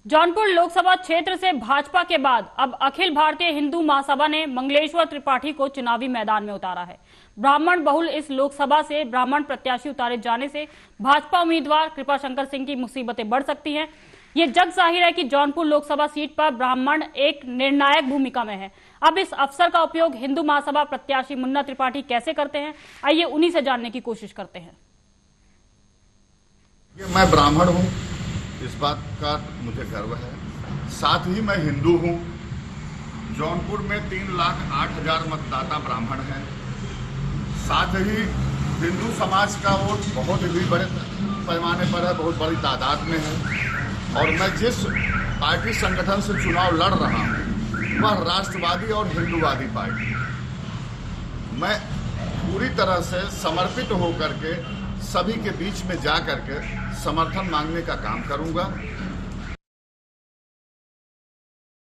जौनपुर लोकसभा क्षेत्र से भाजपा के बाद अब अखिल भारतीय हिंदू महासभा ने मंगलेश्वर त्रिपाठी को चुनावी मैदान में उतारा है। ब्राह्मण बहुल इस लोकसभा से ब्राह्मण प्रत्याशी उतारे जाने से भाजपा उम्मीदवार कृपाशंकर सिंह की मुसीबतें बढ़ सकती हैं। ये जग जाहिर है कि जौनपुर लोकसभा सीट पर ब्राह्मण एक निर्णायक भूमिका में है। अब इस अवसर का उपयोग हिंदू महासभा प्रत्याशी मुन्ना त्रिपाठी कैसे करते हैं, आइए उन्हीं से जानने की कोशिश करते हैं। मैं ब्राह्मण हूँ, इस बात का मुझे गर्व है। साथ ही मैं हिंदू हूँ। जौनपुर में 3,08,000 मतदाता ब्राह्मण हैं। साथ ही हिंदू समाज का वोट बहुत ही बड़े पैमाने पर है, बहुत बड़ी तादाद में है। और मैं जिस पार्टी संगठन से चुनाव लड़ रहा हूँ वह राष्ट्रवादी और हिंदूवादी पार्टी। मैं पूरी तरह से समर्पित होकर के सभी के बीच में जा करके समर्थन मांगने का काम करूंगा।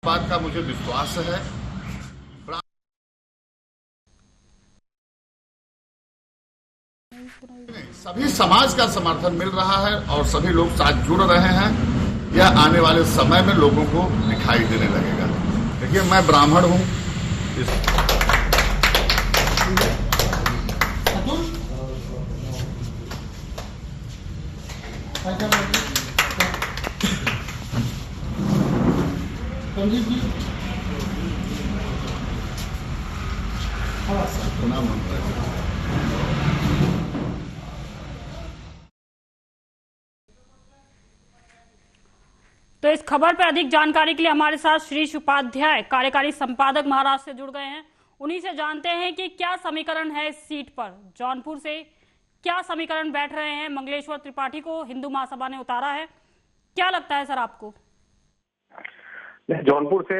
बात का मुझे विश्वास है। सभी समाज का समर्थन मिल रहा है और सभी लोग साथ जुड़ रहे हैं। यह आने वाले समय में लोगों को दिखाई देने लगेगा। देखिए, मैं ब्राह्मण हूं। तो इस खबर पर अधिक जानकारी के लिए हमारे साथ श्रीश उपाध्याय कार्यकारी संपादक महाराष्ट्र से जुड़ गए हैं। उन्हीं से जानते हैं कि क्या समीकरण है इस सीट पर। जौनपुर से क्या समीकरण बैठ रहे हैं। मंगलेश्वर त्रिपाठी को हिंदू महासभा ने उतारा है, क्या लगता है सर आपको? जौनपुर से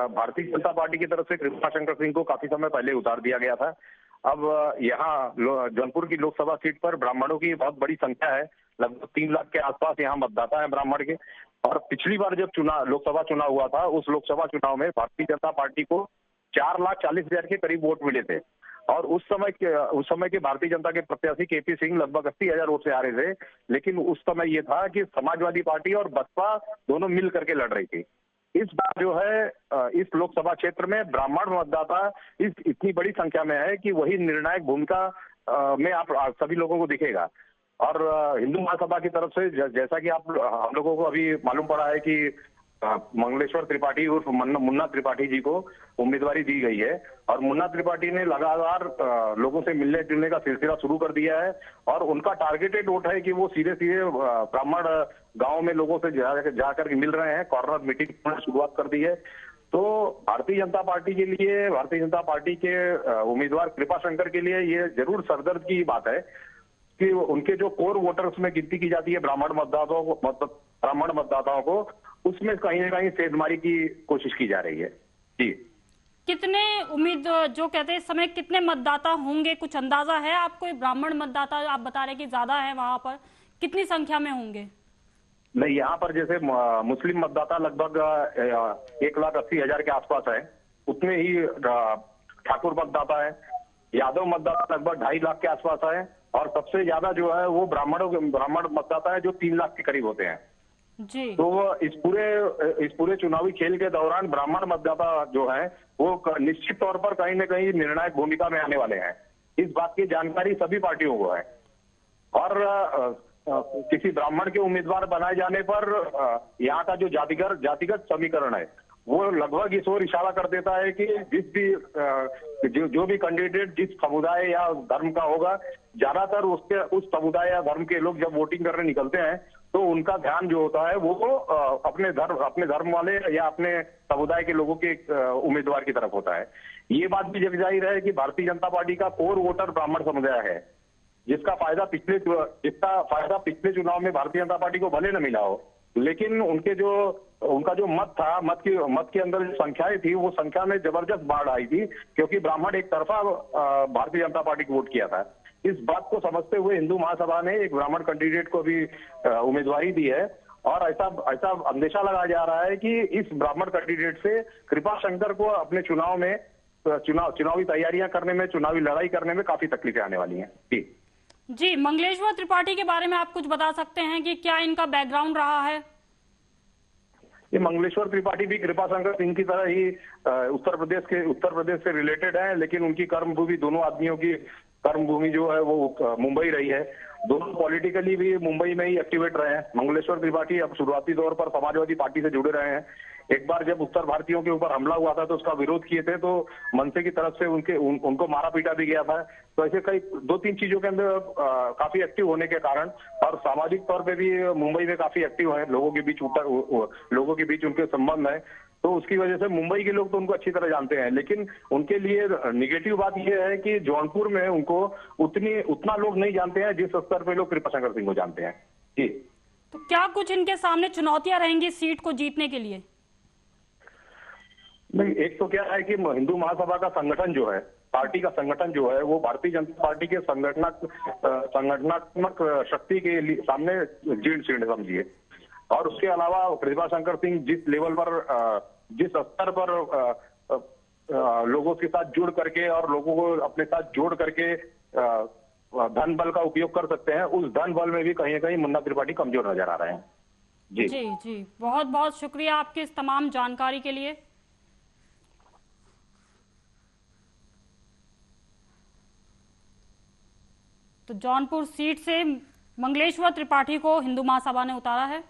भारतीय जनता पार्टी की तरफ से कृपाशंकर सिंह को काफी समय पहले उतार दिया गया था। अब यहाँ जौनपुर की लोकसभा सीट पर ब्राह्मणों की बहुत बड़ी संख्या है। लगभग 3 लाख के आसपास यहाँ मतदाता है ब्राह्मण के। और पिछली बार जब लोकसभा चुनाव हुआ था, उस लोकसभा चुनाव में भारतीय जनता पार्टी को 4,40,000 के करीब वोट मिले थे। और उस समय के भारतीय जनता के प्रत्याशी केपी सिंह लगभग 80,000 वोट से आ रहे थे। लेकिन उस समय ये था कि समाजवादी पार्टी और बसपा दोनों मिल करके लड़ रही थी। इस बार जो है इस लोकसभा क्षेत्र में ब्राह्मण मतदाता इतनी बड़ी संख्या में है कि वही निर्णायक भूमिका में आप सभी लोगों को दिखेगा। और हिंदू महासभा की तरफ से जैसा कि हम लोगों को अभी मालूम पड़ा है कि मंगलेश्वर त्रिपाठी उर्फ मुन्ना त्रिपाठी जी को उम्मीदवारी दी गई है। और मुन्ना त्रिपाठी ने लगातार लोगों से मिलने जुलने का सिलसिला शुरू कर दिया है। और उनका टारगेटेड वोट है कि वो सीधे सीधे ब्राह्मण गांव में लोगों से जाकर मिल रहे हैं। कॉर्नर मीटिंग की शुरुआत कर दी है। तो भारतीय जनता पार्टी के लिए, भारतीय जनता पार्टी के उम्मीदवार कृपाशंकर के लिए ये जरूर सरदर्द की बात है कि उनके जो कोर वोटर्स में गिनती की जाती है ब्राह्मण मतदाताओं को, उसमें कहीं ना कहीं सेंधमारी की कोशिश की जा रही है। जी, कितने जो कहते हैं इस समय कितने मतदाता होंगे, कुछ अंदाजा है आपको? ब्राह्मण मतदाता आप बता रहे कि ज्यादा है, वहां पर कितनी संख्या में होंगे? नहीं, यहाँ पर जैसे मुस्लिम मतदाता लगभग 1,80,000 के आसपास है, उतने ही ठाकुर मतदाता है। यादव मतदाता लगभग 2.5 लाख के आसपास है। और सबसे ज्यादा जो है वो ब्राह्मण मतदाता है, जो 3 लाख के करीब होते हैं जी। तो इस पूरे चुनावी खेल के दौरान ब्राह्मण मतदाता जो है वो निश्चित तौर पर कहीं न कहीं निर्णायक भूमिका में आने वाले हैं। इस बात की जानकारी सभी पार्टियों को है। और किसी ब्राह्मण के उम्मीदवार बनाए जाने पर यहाँ का जो जातिगत समीकरण है वो लगभग इस ओर इशारा कर देता है कि जो भी कैंडिडेट जिस समुदाय या धर्म का होगा, ज्यादातर उस समुदाय या धर्म के लोग जब वोटिंग करने निकलते हैं तो उनका ध्यान जो होता है वो अपने धर्म वाले या अपने समुदाय के लोगों के उम्मीदवार की तरफ होता है। ये बात भी जग जाहिर है कि भारतीय जनता पार्टी का कोर वोटर ब्राह्मण समुदाय है, जिसका फायदा पिछले चुनाव में भारतीय जनता पार्टी को भले न मिला हो, लेकिन उनका जो मत था, मत के अंदर जो संख्याएं थी, वो संख्या में जबरदस्त बाढ़ आई थी, क्योंकि ब्राह्मण एक तरफा भारतीय जनता पार्टी को वोट किया था। इस बात को समझते हुए हिंदू महासभा ने एक ब्राह्मण कैंडिडेट को भी उम्मीदवारी दी है। और ऐसा अंदेशा लगाया जा रहा है कि इस ब्राह्मण कैंडिडेट से कृपाशंकर को अपने चुनावी तैयारियां करने में, चुनावी लड़ाई करने में काफी तकलीफें आने वाली हैं। जी, मंगलेश्वर त्रिपाठी के बारे में आप कुछ बता सकते हैं कि क्या इनका बैकग्राउंड रहा है? ये मंगलेश्वर त्रिपाठी भी कृपाशंकर सिंह की तरह ही उत्तर प्रदेश से रिलेटेड है, लेकिन उनकी कर्मभूमि, दोनों आदमियों की कर्मभूमि जो है वो मुंबई रही है। दोनों पॉलिटिकली भी मुंबई में ही एक्टिवेट रहे हैं। मंगलेश्वर त्रिपाठी अब शुरुआती तौर पर समाजवादी पार्टी से जुड़े रहे हैं। एक बार जब उत्तर भारतीयों के ऊपर हमला हुआ था तो उसका विरोध किए थे, तो मनसे की तरफ से उनको मारा पीटा भी गया था। तो ऐसे कई 2-3 चीजों के अंदर काफी एक्टिव होने के कारण और सामाजिक तौर पे भी मुंबई में काफी एक्टिव है, लोगों के बीच उनके संबंध है। तो उसकी वजह से मुंबई के लोग तो उनको अच्छी तरह जानते हैं, लेकिन उनके लिए निगेटिव बात यह है कि जौनपुर में उनको उतना लोग नहीं जानते हैं जिस स्तर पे लोग कृपाशंकर सिंह को जानते हैं। जी, तो क्या कुछ इनके सामने चुनौतियां रहेंगी सीट को जीतने के लिए? नहीं, एक तो क्या है कि हिंदू महासभा का संगठन जो है, पार्टी का संगठन जो है, वो भारतीय जनता पार्टी के संगठनात्मक शक्ति के सामने जीर्ण शीर्ण समझिए। और उसके अलावा कृपाशंकर सिंह जिस लेवल पर, जिस स्तर पर लोगों के साथ जुड़ करके और लोगों को अपने साथ जोड़ करके धन बल का उपयोग कर सकते हैं, उस धन बल में भी कहीं ना कहीं मुन्ना त्रिपाठी कमजोर नजर आ रहे हैं। जी जी जी, बहुत बहुत शुक्रिया आपकी इस तमाम जानकारी के लिए। तो जौनपुर सीट से मंगलेश्वर त्रिपाठी को हिंदू महासभा ने उतारा है।